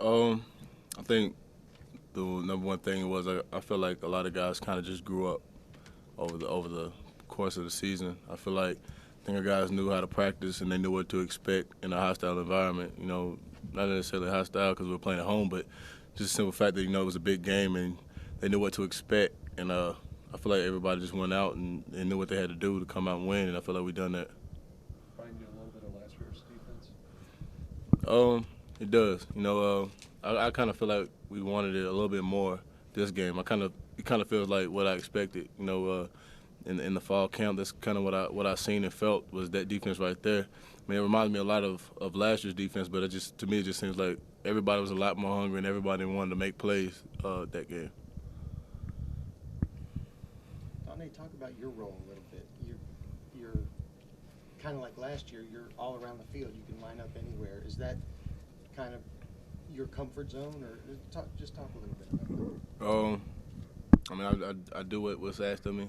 I think the number one thing was I feel like a lot of guys kind of just grew up over the course of the season. I think our guys knew how to practice and they knew what to expect in a hostile environment. Not necessarily hostile because we were playing at home, but just the simple fact that it was a big game and they knew what to expect. And I feel like everybody just went out and knew what they had to do to come out and win. And I feel like we done that. Remind you a little bit of last year's defense? It does. I kind of feel like we wanted it a little bit more this game. It kind of feels like what I expected. In the fall camp, that's kind of what I seen and felt was that defense right there. I mean, it reminds me a lot of last year's defense, but to me, it just seems like everybody was a lot more hungry and everybody wanted to make plays that game. Donnie, talk about your role a little bit. You're kind of like last year. You're all around the field. You can line up anywhere. Is that kind of your comfort zone, or just talk a little bit about that? I mean, I do what's asked of me.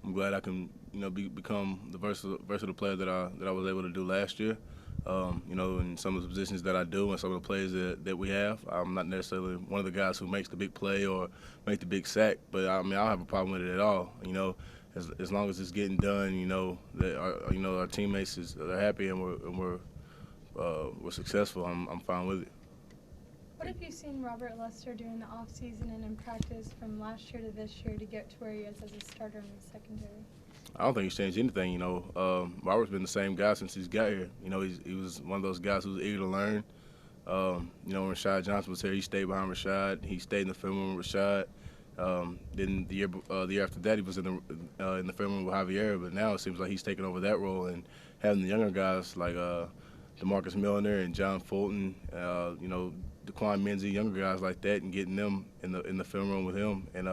I'm glad I can, become the versatile player that I was able to do last year. In some of the positions that I do and some of the plays that we have, I'm not necessarily one of the guys who makes the big play or make the big sack, but I mean, I don't have a problem with it at all. As long as it's getting done, that our teammates are happy and we're successful. I'm fine with it. What have you seen Robert Lester do in the offseason and in practice from last year to this year to get to where he is as a starter in the secondary? I don't think he's changed anything. Robert's been the same guy since he's got here. He was one of those guys who was eager to learn. When Rashad Johnson was here, he stayed behind Rashad. He stayed in the film room with Rashad. Then the year after that, he was in the film room with Javier. But now it seems like he's taking over that role and having the younger guys like DeMarcus Milner and John Fulton, Daquan Menzie, younger guys like that, and getting them in the film room with him and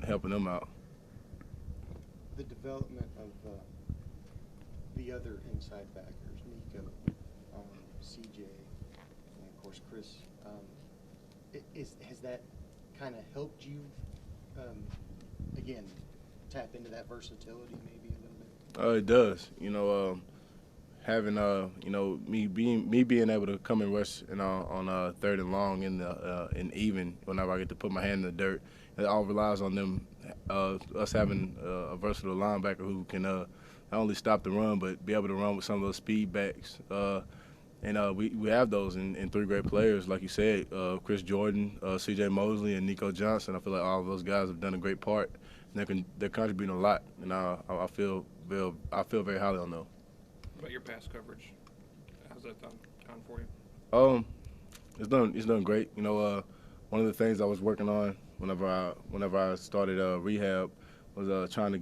helping them out. The development of the other inside backers, Nico, CJ, and of course Chris. Has that kind of helped you again tap into that versatility maybe a little bit? It does. Having me being able to come and rush on third and long in even whenever I get to put my hand in the dirt, it all relies on them us having a versatile linebacker who can not only stop the run but be able to run with some of those speed backs. We have those in three great players, like you said, Chris Jordan, C.J. Mosley, and Nico Johnson. I feel like all of those guys have done a great part, and they're contributing a lot. And I feel very highly on them. What about your pass coverage? How's that gone for you? It's done great. One of the things I was working on whenever I started rehab was trying to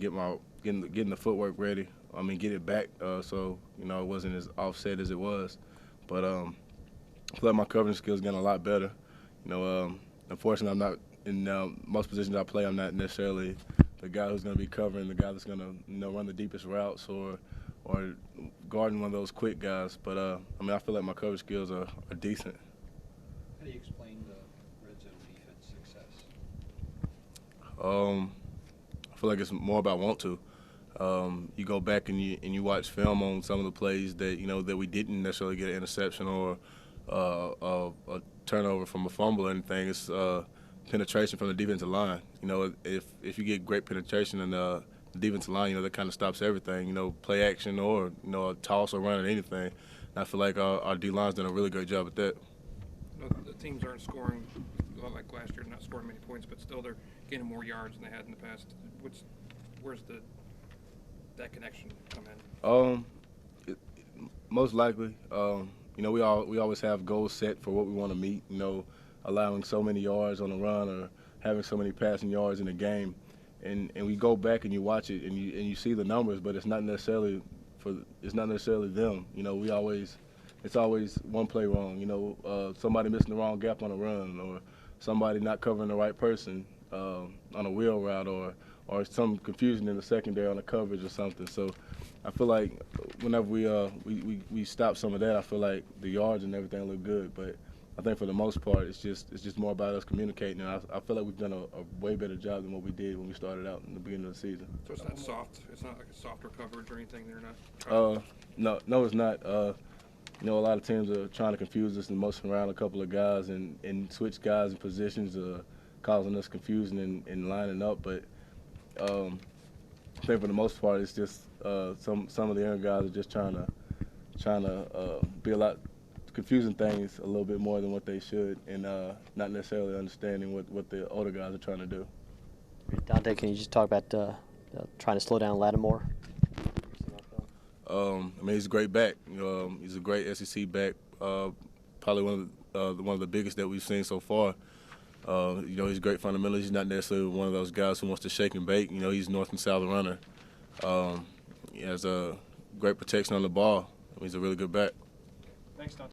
getting the footwork ready. I mean, get it back so it wasn't as offset as it was. But I feel like my covering skills getting a lot better. Unfortunately, I'm not in most positions I play. I'm not necessarily the guy who's going to be covering the guy that's going to run the deepest routes or guarding one of those quick guys. But I feel like my coverage skills are decent. How do you explain the red zone defense success? I feel like it's more about want to. You go back and you watch film on some of the plays that that we didn't necessarily get an interception or a turnover from a fumble or anything. It's penetration from the defensive line. If you get great penetration in the defensive line, that kind of stops everything. Play action or a toss or run or anything. And I feel like our D line's done a really great job at that. The teams aren't scoring a lot like last year, not scoring many points, but still they're gaining more yards than they had in the past. Where's that connection come in? Most likely, we always have goals set for what we want to meet. Allowing so many yards on the run or having so many passing yards in a game, and we go back and you watch it and you see the numbers, but it's not necessarily them. It's always one play wrong. Somebody missing the wrong gap on a run or somebody not covering the right person on a wheel route or some confusion in the secondary on the coverage or something. So I feel like whenever we stop some of that, I feel like the yards and everything look good. But I think for the most part, it's just more about us communicating. And I feel like we've done a way better job than what we did when we started out in the beginning of the season. So it's not soft. It's not like a softer coverage or anything. They're not. No, it's not. You know, a lot of teams are trying to confuse us and motion around a couple of guys and switch guys in positions, causing us confusion in lining up. But I think for the most part, it's just some of the younger guys are just trying to be a lot confusing things a little bit more than what they should, and not necessarily understanding what the older guys are trying to do. Dante, can you just talk about trying to slow down Lattimore? I mean, he's a great back. He's a great SEC back. Probably one of the biggest that we've seen so far. He's great fundamentals. He's not necessarily one of those guys who wants to shake and bake. He's north and south runner. He has a great protection on the ball. He's a really good back. Thanks, Dante.